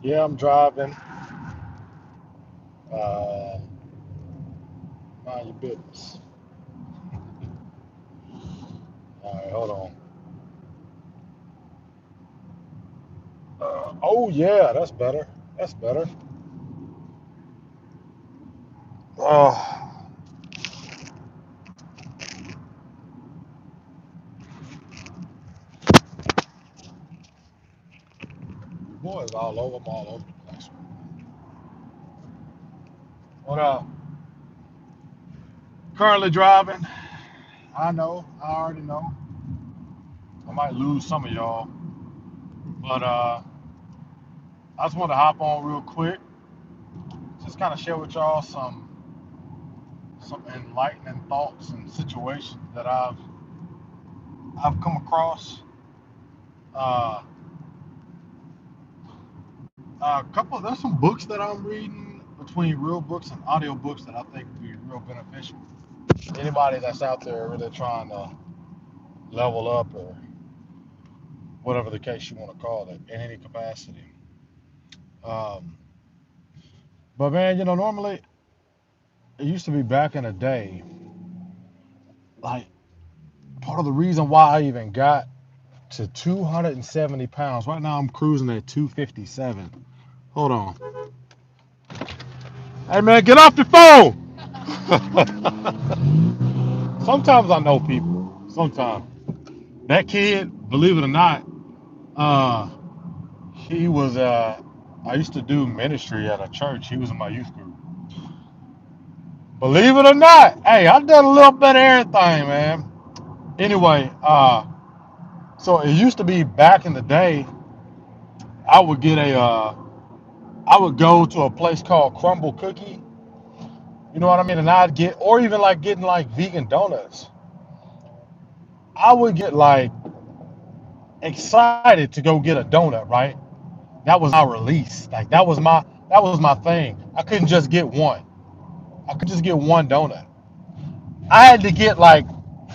Yeah, I'm driving. Uh, Mind your business. All right, hold on. Oh yeah, that's better. That's better. Oh, boys all over. I'm all over the place. What up? Currently driving. I know. I already know. I might lose some of y'all, but I just want to hop on real quick. Just kind of share with y'all some enlightening thoughts and situations that I've come across. Uh, a couple. There's some books that I'm reading between real books and audio books that I think would be real beneficial. Anybody that's out there really trying to level up or whatever the case you want to call it in any capacity. Um, but man, normally it used to be back in the day, like part of the reason why I even got to 270 pounds. Right now I'm cruising at 257. Hold on. Hey man, get off the phone. Sometimes I know people. Sometimes that kid, believe it or not, uh, he was. I used to do ministry at a church. He was in my youth group. Believe it or not, hey, I done a little bit of everything, man. Anyway, so it used to be back in the day. I would get I would go to a place called Crumble Cookie. You know what I mean? And I'd get, or even like getting like vegan donuts. I would get like excited to go get a donut, right? That was my release. Like that was my thing. I couldn't just get one. I could just get one donut. I had to get like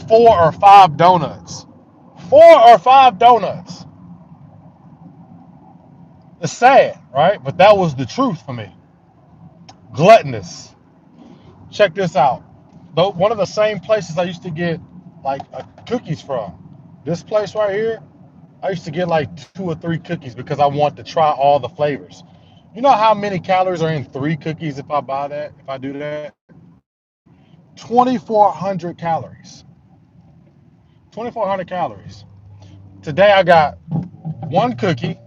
4 or 5 donuts. 4 or 5 donuts. It's sad, right? But that was the truth for me. Gluttonous. Check this out. Though one of the same places I used to get like cookies from. This place right here, I used to get like 2 or 3 cookies because I want to try all the flavors. You know how many calories are in 3 cookies if I buy that? If I do that? 2,400 calories. 2,400 calories. Today I got 1 cookie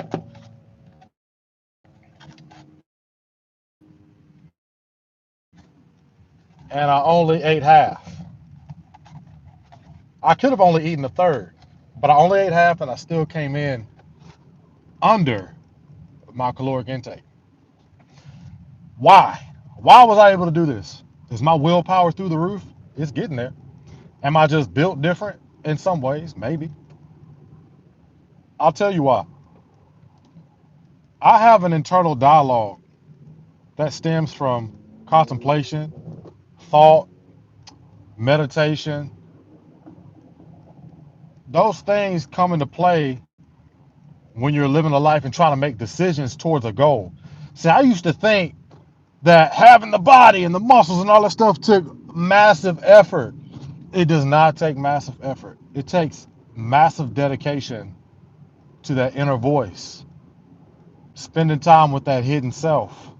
and I only ate half. I could have only eaten a third, but I only ate half and I still came in under my caloric intake. Why? Why was I able to do this? Is my willpower through the roof? It's getting there. Am I just built different in some ways? Maybe. I'll tell you why. I have an internal dialogue that stems from contemplation, thought, meditation. Those things come into play when you're living a life and trying to make decisions towards a goal. See, I used to think that having the body and the muscles and all that stuff took massive effort. It does not take massive effort. It takes massive dedication to that inner voice, spending time with that hidden self.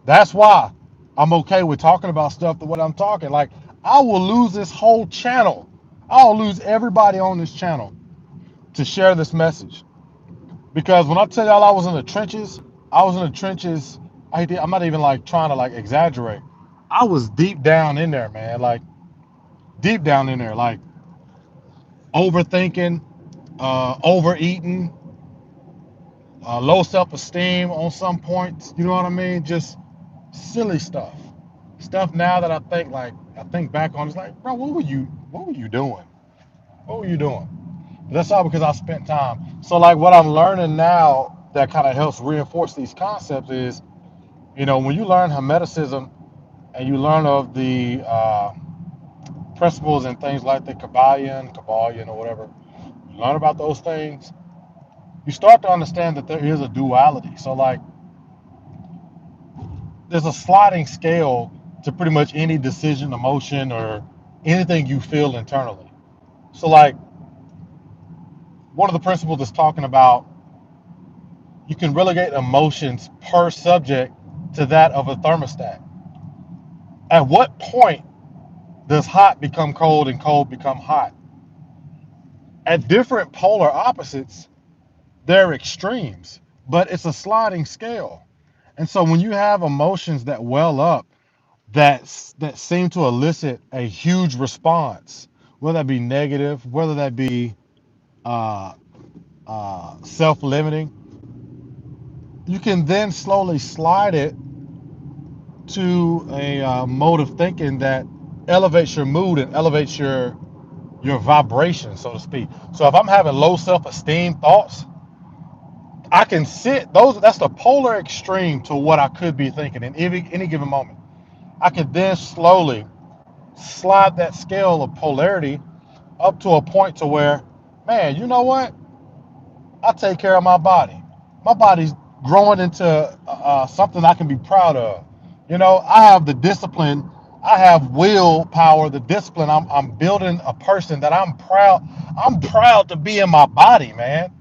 That's why I'm okay with talking about stuff the way I'm talking. Like, I will lose this whole channel. I'll lose everybody on this channel to share this message. Because when I tell y'all I was in the trenches, I was in the trenches. I'm not even like trying to like exaggerate. I was deep down in there, man. Like deep down in there, like overthinking, overeating, low self-esteem on some points. You know what I mean? Just silly stuff. Stuff now that I think back on, it's like, bro, what were you doing? What were you doing? But that's all because I spent time. So like what I'm learning now that kind of helps reinforce these concepts is, when you learn Hermeticism and you learn of the principles and things like the Kabbalion, or whatever, you learn about those things, you start to understand that there is a duality. So like there's a sliding scale to pretty much any decision, emotion, or anything you feel internally. So, like, one of the principles is talking about you can relegate emotions per subject to that of a thermostat. At what point does hot become cold and cold become hot? At different polar opposites, they're extremes, but it's a sliding scale. And so when you have emotions that well up that seem to elicit a huge response, whether that be negative, whether that be uh, self-limiting, you can then slowly slide it to a mode of thinking that elevates your mood and elevates your vibration, so to speak. So if I'm having low self-esteem thoughts, I can sit those. That's the polar extreme to what I could be thinking in any given moment. I can then slowly slide that scale of polarity up to a point to where, man, you know what? I take care of my body. My body's growing into something I can be proud of. You know, I have the discipline. I have willpower, the discipline. I'm building a person that I'm proud. I'm proud to be in my body, man.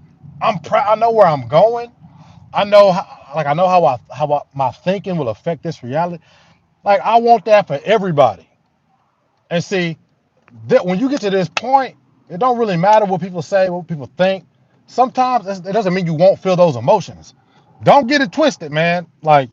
I'm proud. I know where I'm going. I know, I know my thinking will affect this reality. Like I want that for everybody. And see, that when you get to this point, it don't really matter what people say, what people think. Sometimes it doesn't mean you won't feel those emotions. Don't get it twisted, man. Like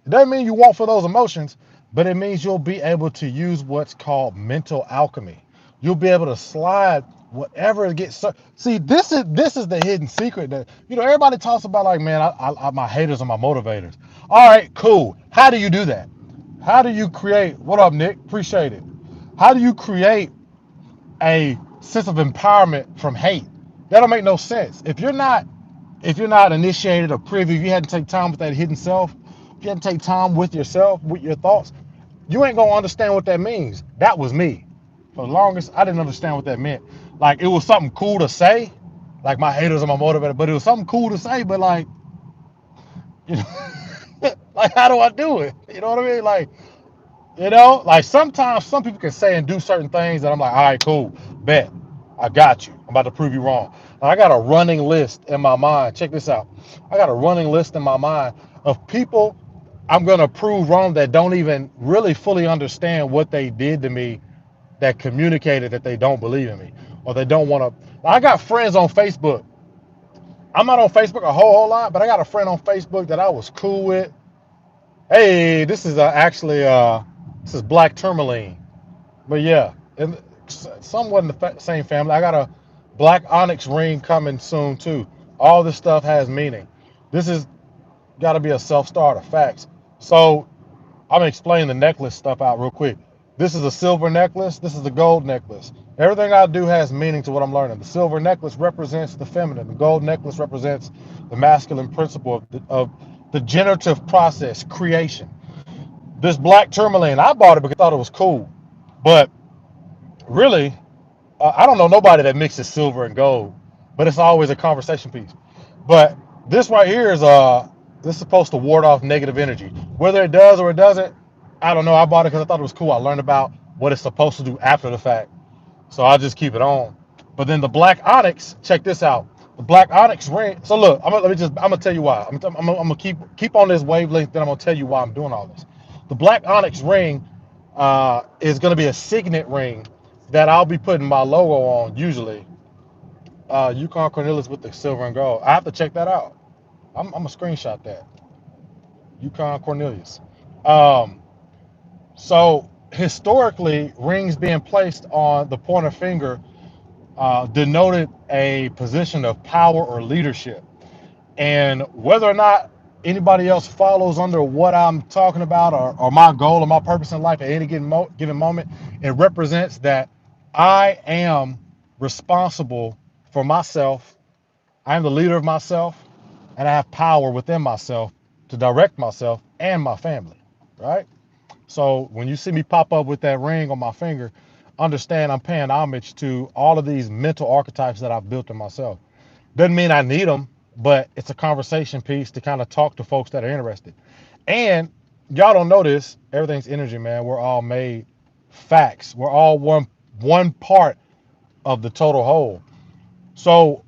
it doesn't mean you won't feel those emotions, but it means you'll be able to use what's called mental alchemy. You'll be able to slide whatever it gets. See, this is the hidden secret that everybody talks about. Like, man, my haters are my motivators. All right, cool. How do you do that? How do you create? What up, Nick? Appreciate it. How do you create a sense of empowerment from hate? That don't make no sense. If you're not initiated or privy, if you hadn't take time with that hidden self, if you hadn't take time with yourself, with your thoughts, you ain't gonna understand what that means. That was me. For the longest, I didn't understand what that meant. Like it was something cool to say, like my haters are my motivator, but it was something cool to say, but like, you know, like how do I do it? You know what I mean? Like sometimes some people can say and do certain things that I'm like, all right, cool, bet, I got you. I'm about to prove you wrong. I got a running list in my mind. Check this out. I got a running list in my mind of people I'm gonna prove wrong that don't even really fully understand what they did to me, that communicated that they don't believe in me or they don't want to. I got friends on Facebook. I'm not on Facebook a whole lot, but I got a friend on Facebook that I was cool with. Hey, this is actually this is black tourmaline. But yeah, and somewhat in the same family. I got a black onyx ring coming soon too. All this stuff has meaning. This is got to be a self-starter. Facts. So I'm gonna explain the necklace stuff out real quick. This is a silver necklace. This is a gold necklace. Everything I do has meaning to what I'm learning. The silver necklace represents the feminine. The gold necklace represents the masculine principle of the generative process, creation. This black tourmaline, I bought it because I thought it was cool, but really, I don't know nobody that mixes silver and gold, but it's always a conversation piece. But this right here this is supposed to ward off negative energy. Whether it does or it doesn't, I don't know. I bought it because I thought it was cool. I learned about what it's supposed to do after the fact, so I just keep it on. But then the black onyx, check this out. The black onyx ring. So look, I'm gonna tell you why. I'm gonna keep on this wavelength. Then I'm gonna tell you why I'm doing all this. The black onyx ring is gonna be a signet ring that I'll be putting my logo on usually. Yukon Cornelius with the silver and gold. I have to check that out. I'm gonna screenshot that. Yukon Cornelius. Um, so historically, rings being placed on the pointer finger denoted a position of power or leadership. And whether or not anybody else follows under what I'm talking about or my goal or my purpose in life at any given moment, it represents that I am responsible for myself. I am the leader of myself, and I have power within myself to direct myself and my family, right? So when you see me pop up with that ring on my finger, understand I'm paying homage to all of these mental archetypes that I've built in myself. Doesn't mean I need them, but it's a conversation piece to kind of talk to folks that are interested. And Y'all don't know this. Everything's energy, man. We're all made facts. We're all one part of the total whole. So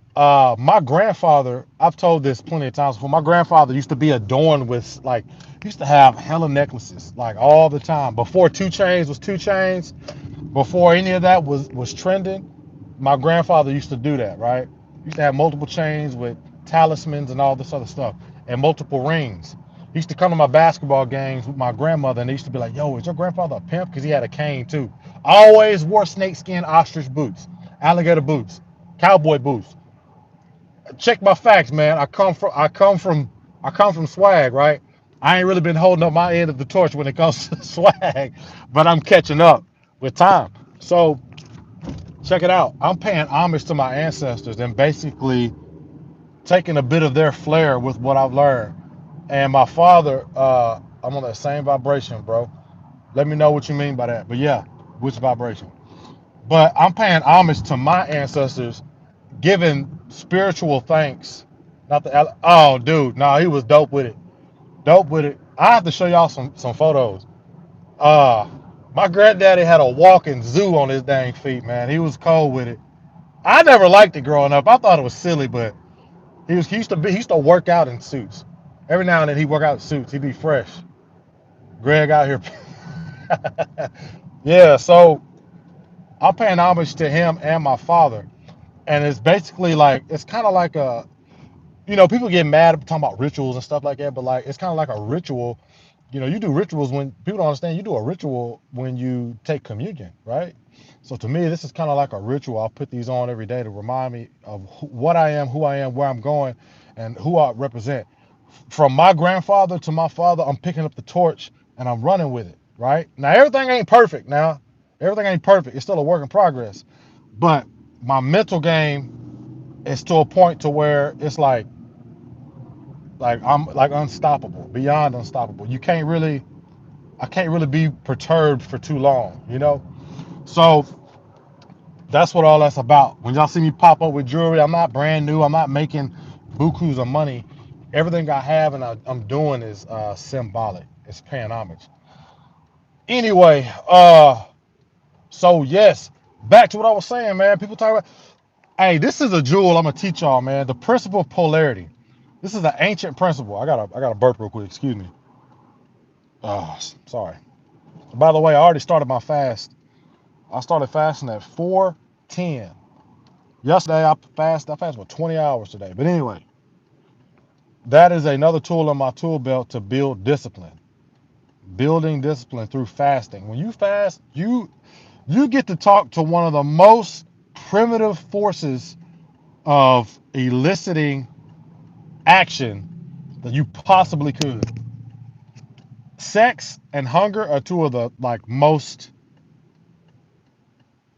my grandfather, I've told this plenty of times before. My grandfather used to be adorned with like he used to have hella necklaces like all the time. Before two chains was two chains, before any of that was trending, my grandfather used to do that, right? He used to have multiple chains with talismans and all this other stuff and multiple rings. He used to come to my basketball games with my grandmother and they used to be like, yo, is your grandfather a pimp? Because he had a cane too. Always wore snakeskin ostrich boots, alligator boots, cowboy boots. Check my facts, man. I come from swag, right? I ain't really been holding up my end of the torch when it comes to swag, but I'm catching up with time. So check it out. I'm paying homage to my ancestors and basically taking a bit of their flair with what I've learned. And my father, I'm on that same vibration, bro. Let me know what you mean by that. But yeah, which vibration? But I'm paying homage to my ancestors, giving spiritual thanks. Not the oh, dude, no, he was dope with it. Dope with it. I have to show y'all some photos. Uh, my granddaddy had a walking zoo on his dang feet, man. He was cold with it. I never liked it growing up. I thought it was silly, but he used to work out in suits. Every now and then he work out in suits. He'd be fresh. Greg out here. Yeah, so I'm paying homage to him and my father. And it's basically like it's kind of like people get mad talking about rituals and stuff like that, but like it's kind of like a ritual. You do rituals when people don't understand. You do a ritual when you take communion, right? So to me, this is kind of like a ritual. I'll put these on every day to remind me of what I am, who I am, where I'm going, and who I represent. From my grandfather to my father, I'm picking up the torch and I'm running with it, right? Now everything ain't perfect. Now everything ain't perfect. It's still a work in progress. But my mental game is to a point to where it's like I'm like unstoppable, beyond unstoppable. I can't really be perturbed for too long. So that's what all that's about. When y'all see me pop up with jewelry, I'm not brand new. I'm not making bukus of money. Everything I have and I'm doing is symbolic. It's paying homage. Anyway, so yes, back to what I was saying, man. People talk about, hey, this is a jewel I'm gonna teach y'all, man. The principle of polarity. This is an ancient principle. I got to burp real quick. Excuse me. Oh, sorry. By the way, I already started my fast. I started fasting at 4:10. Yesterday I fasted for 20 hours today. But anyway, that is another tool in my tool belt to build discipline. Building discipline through fasting. When you fast, you get to talk to one of the most primitive forces of eliciting action that you possibly could. Sex and hunger are two of the most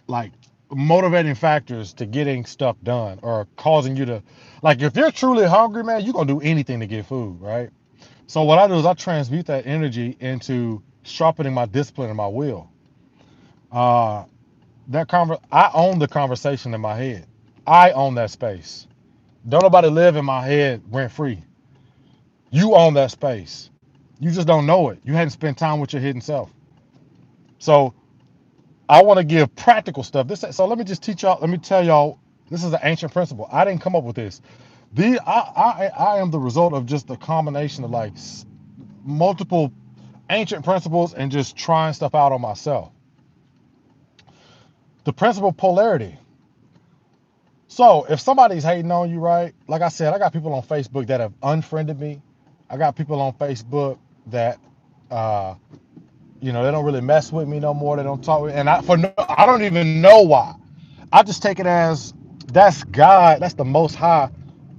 like motivating factors to getting stuff done or causing you to if you're truly hungry, man, you're gonna do anything to get food, right? So what I do is I transmute that energy into sharpening my discipline and my will. uh I own the conversation in my head. I own that space. Don't nobody live in my head rent free. You own that space. You just don't know it. You hadn't spent time with your hidden self. So I want to give practical stuff. So let me just teach y'all. Let me tell y'all. This is an ancient principle. I didn't come up with this. I am the result of just a combination of multiple ancient principles and just trying stuff out on myself. The principle of polarity. So if somebody's hating on you, right? Like I said, I got people on Facebook that have unfriended me. I got people on Facebook that uh, they don't really mess with me no more. They don't talk with me. And I don't even know why. I just take it as that's God, that's the Most High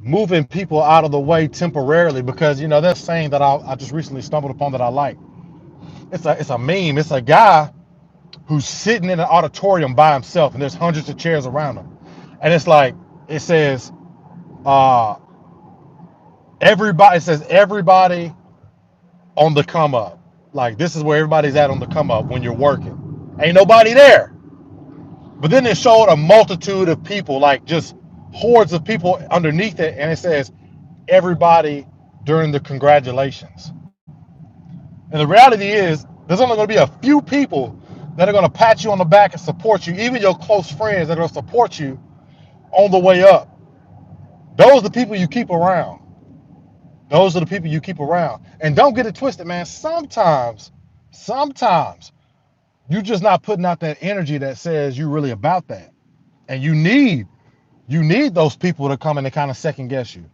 moving people out of the way temporarily because there's a saying that I just recently stumbled upon that I like. It's a meme. It's a guy who's sitting in an auditorium by himself and there's hundreds of chairs around him, and it says uh, everybody. It says everybody on the come up. Like this is where everybody's at on the come up when you're working. Ain't nobody there. But then it showed a multitude of people, like just hordes of people underneath it, and it says everybody during the congratulations. And the reality is, there's only going to be a few people that are going to pat you on the back and support you, even your close friends that are going to support you on the way up. Those are the people you keep around. Those are the people you keep around. And don't get it twisted, man. Sometimes you're just not putting out that energy that says you're really about that. And you need those people to come in and kind of second guess you.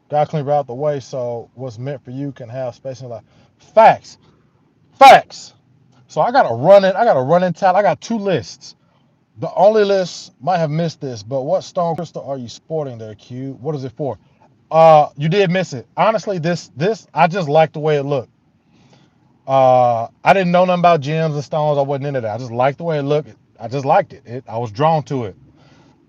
God clean out the way so what's meant for you can have space in life. Facts. Facts. So I got a running tally. I got two lists. The only list might have missed this, but what stone crystal are you sporting there, Q? What is it for? You did miss it. Honestly, this I just like the way it looked. I didn't know nothing about gems and stones. I wasn't into that. I just liked the way it looked. I just liked it. I was drawn to it,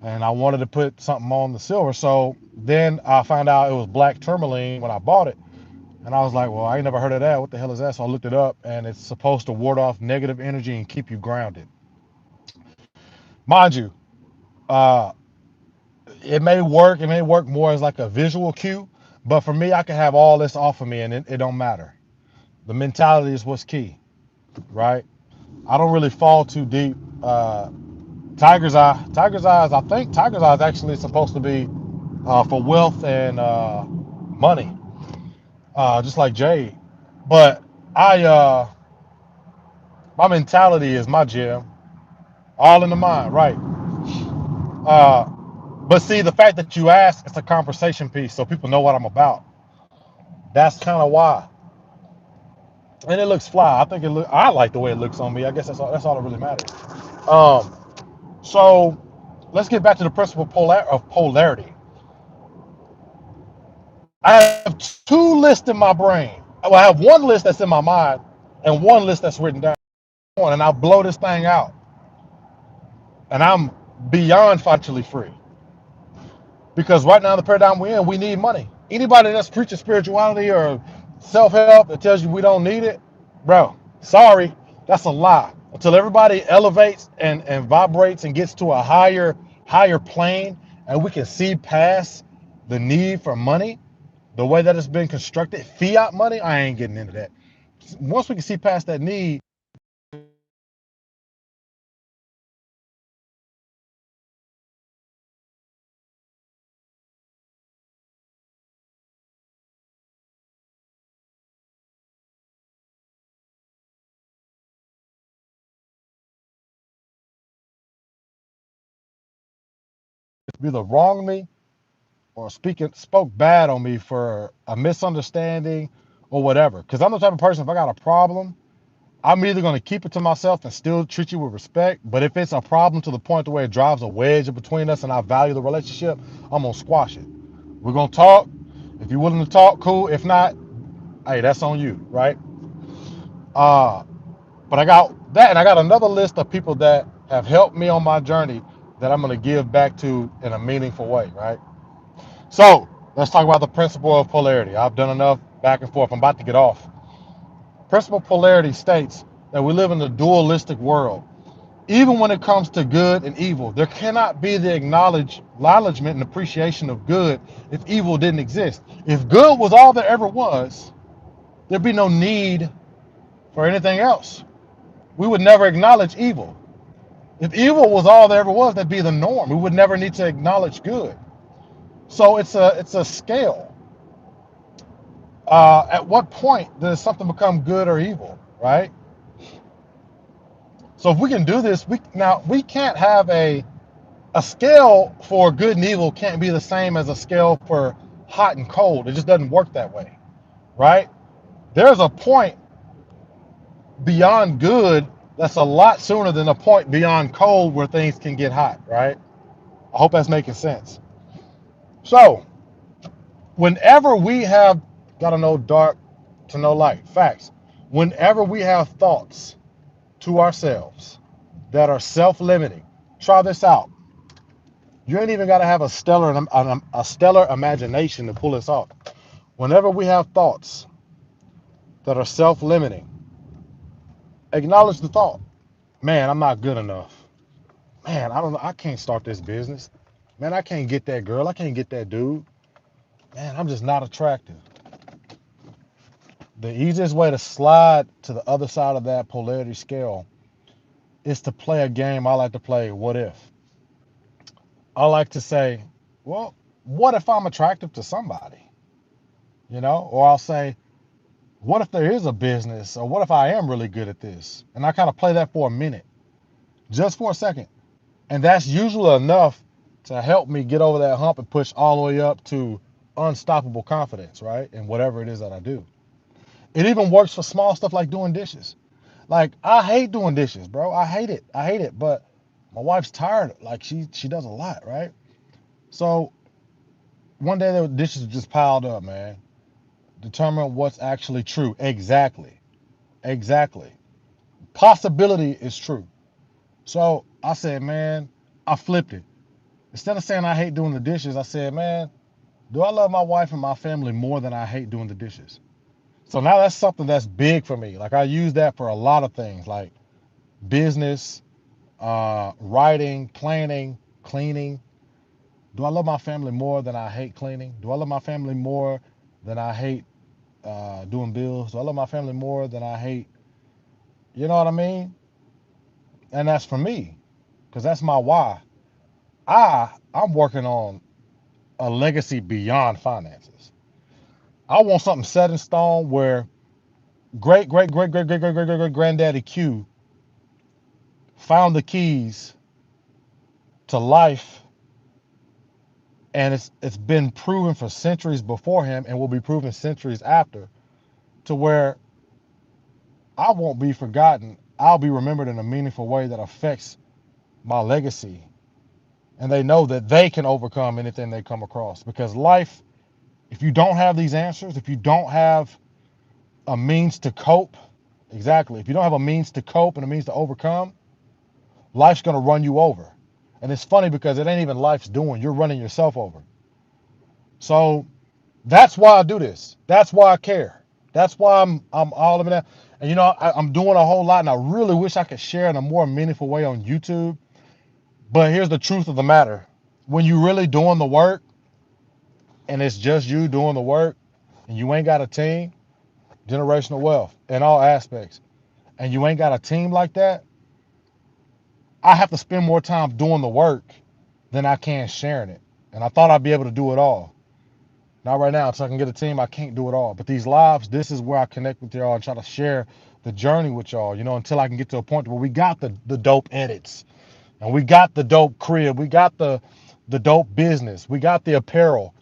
and I wanted to put something on the silver. So then I found out it was black tourmaline when I bought it, and I was like, well, I ain't never heard of that. What the hell is that? So I looked it up, and it's supposed to ward off negative energy and keep you grounded. Mind you, uh, it may work. It may work more as like a visual cue, but for me, I can have all this off of me, and it don't matter. The mentality is what's key, right? I don't really fall too deep. Tiger's eyes. I think tiger's eye is actually supposed to be for wealth and money, just like jade. But my mentality is my gym, all in the mind, right? Uh, but see, the fact that you ask, it's a conversation piece, so people know what I'm about. That's kind of why, and it looks fly. I think it look. I like the way it looks on me. I guess that's all that really matters. Um, so let's get back to the principle of polarity. I have two lists in my brain. Well, I have one list that's in my mind and one list that's written down. And I'll blow this thing out. And I'm beyond financially free. Because right now, the paradigm we're in, we need money. Anybody that's preaching spirituality or self help that tells you we don't need it, bro, sorry, that's a lie. Until everybody elevates and vibrates and gets to a higher plane and we can see past the need for money, the way that it's been constructed, fiat money, I ain't getting into that. Once we can see past that need, either wrong me or spoke bad on me for a misunderstanding or whatever. Because I'm the type of person, if I got a problem, I'm either going to keep it to myself and still treat you with respect. But if it's a problem to the point to where it drives a wedge between us and I value the relationship, I'm going to squash it. We're going to talk. If you're willing to talk, cool. If not, hey, that's on you, right? Uh, but I got that, and I got another list of people that have helped me on my journey that I'm going to give back to in a meaningful way, right? So let's talk about the principle of polarity. I've done enough back and forth. I'm about to get off. Principle of polarity states that we live in a dualistic world. Even when it comes to good and evil, there cannot be the acknowledgement and appreciation of good if evil didn't exist. If good was all there ever was, there'd be no need for anything else. We would never acknowledge evil. If evil was all there ever was, that'd be the norm. We would never need to acknowledge good. So it's a scale. At what point does something become good or evil, right? So if we can do this, we can't have a scale for good and evil can't be the same as a scale for hot and cold. It just doesn't work that way, right? There's a point beyond good that's a lot sooner than a point beyond cold where things can get hot, right? I hope that's making sense. So, whenever we have, got to know dark to know light, facts. Whenever we have thoughts to ourselves that are self-limiting, try this out. You ain't even got to have a stellar imagination to pull this off. Whenever we have thoughts that are self-limiting, acknowledge the thought. Man, I'm not good enough. Man, I don't know. I can't start this business. Man, I can't get that girl. I can't get that dude. Man, I'm just not attractive. The easiest way to slide to the other side of that polarity scale is to play a game I like to play, what if. I like to say, well, what if I'm attractive to somebody? Or I'll say, what if there is a business, or what if I am really good at this? And I kind of play that for a minute, just for a second. And that's usually enough to help me get over that hump and push all the way up to unstoppable confidence, right? In whatever it is that I do. It even works for small stuff like doing dishes. Like, I hate doing dishes, bro. I hate it. I hate it. But my wife's tired. Like, she does a lot, right? So one day the dishes just piled up, man. Determine what's actually true. Exactly. Exactly. Possibility is true. So I said, man, I flipped it. Instead of saying I hate doing the dishes, I said, man, do I love my wife and my family more than I hate doing the dishes? So now that's something that's big for me. Like, I use that for a lot of things, like business, writing, planning, cleaning. Do I love my family more than I hate cleaning? Do I love my family more than I hate doing bills? Do I love my family more than I hate? You know what I mean? And that's for me, because that's my why. I'm working on a legacy beyond finances. I want something set in stone where great great great great great great great great granddaddy Q found the keys to life, and it's been proven for centuries before him and will be proven centuries after, to where I won't be forgotten. I'll be remembered in a meaningful way that affects my legacy, and they know that they can overcome anything they come across, because life, if you don't have these answers, if you don't have a means to cope, exactly, if you don't have a means to cope and a means to overcome, life's going to run you over. And it's funny because it ain't even life's doing, you're running yourself over. So that's why I do this. That's why I care. That's why I'm all of that. And I'm doing a whole lot, and I really wish I could share in a more meaningful way on YouTube. But here's the truth of the matter: when you really doing the work, and it's just you doing the work, and you ain't got a team, generational wealth in all aspects, and you ain't got a team like that, I have to spend more time doing the work than I can sharing it. And I thought I'd be able to do it all. Not right now, until I can get a team, I can't do it all. But these lives, this is where I connect with y'all and try to share the journey with y'all, until I can get to a point where we got the dope edits, and we got the dope crib, we got the dope business, we got the apparel.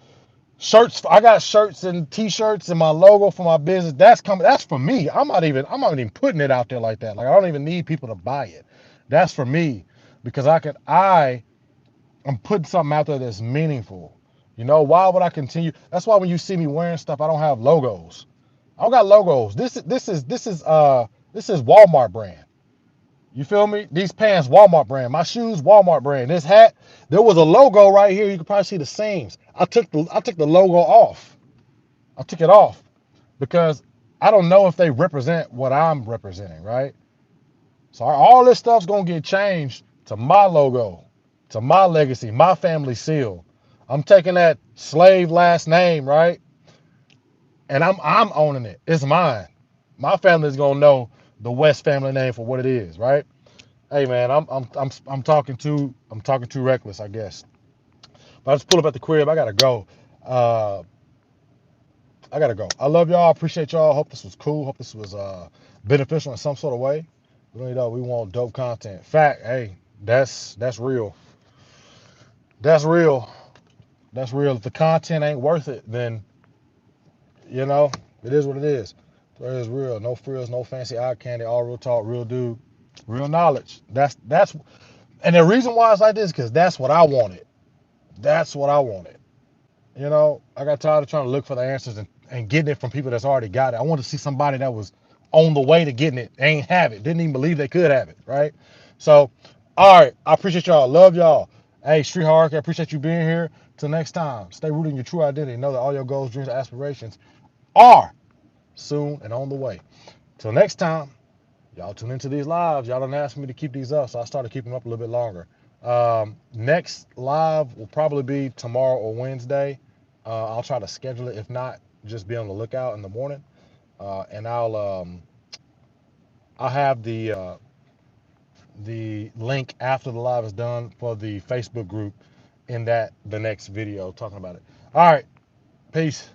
Shirts, I got shirts and t-shirts and my logo for my business. That's coming. That's for me. I'm not even putting it out there like that. Like, I don't even need people to buy it. That's for me, because I'm putting something out there that's meaningful. Why would I continue? That's why when you see me wearing stuff, I don't have logos. I don't got logos. This is Walmart brand. You feel me? These pants, Walmart brand. My shoes, Walmart brand. This hat, there was a logo right here. You can probably see the seams. I took the logo off. I took it off because I don't know if they represent what I'm representing, right? So all this stuff's gonna get changed to my logo, to my legacy, my family seal. I'm taking that slave last name, right? And I'm owning it. It's mine. My family's gonna know the West family name for what it is, right? Hey man, I'm talking too reckless, I guess. But I just pull up at the crib. I gotta go. Uh, I gotta go. I love y'all. Appreciate y'all. Hope this was cool. Hope this was beneficial in some sort of way. We want dope content. Fact, hey, that's real. That's real. That's real. If the content ain't worth it, then you know it is what it is. So it is real. No frills, no fancy eye candy. All real talk, real dude, real knowledge. That's and the reason why it's like this is because that's what I wanted. That's what I wanted. I got tired of trying to look for the answers and getting it from people that's already got it. I wanted to see somebody that was on the way to getting it. They ain't have it. Didn't even believe they could have it, right? So, all right. I appreciate y'all. Love y'all. Hey, Street Hierarchy, I appreciate you being here. Till next time, stay rooted in your true identity. Know that all your goals, dreams, and aspirations are soon and on the way. Till next time, y'all tune into these lives. Y'all don't ask me to keep these up, so I started keeping them up a little bit longer. Next live will probably be tomorrow or Wednesday. I'll try to schedule it. If not, just be on the lookout in the morning. And I'll have the link after the live is done for the Facebook group in the next video talking about it. All right, peace.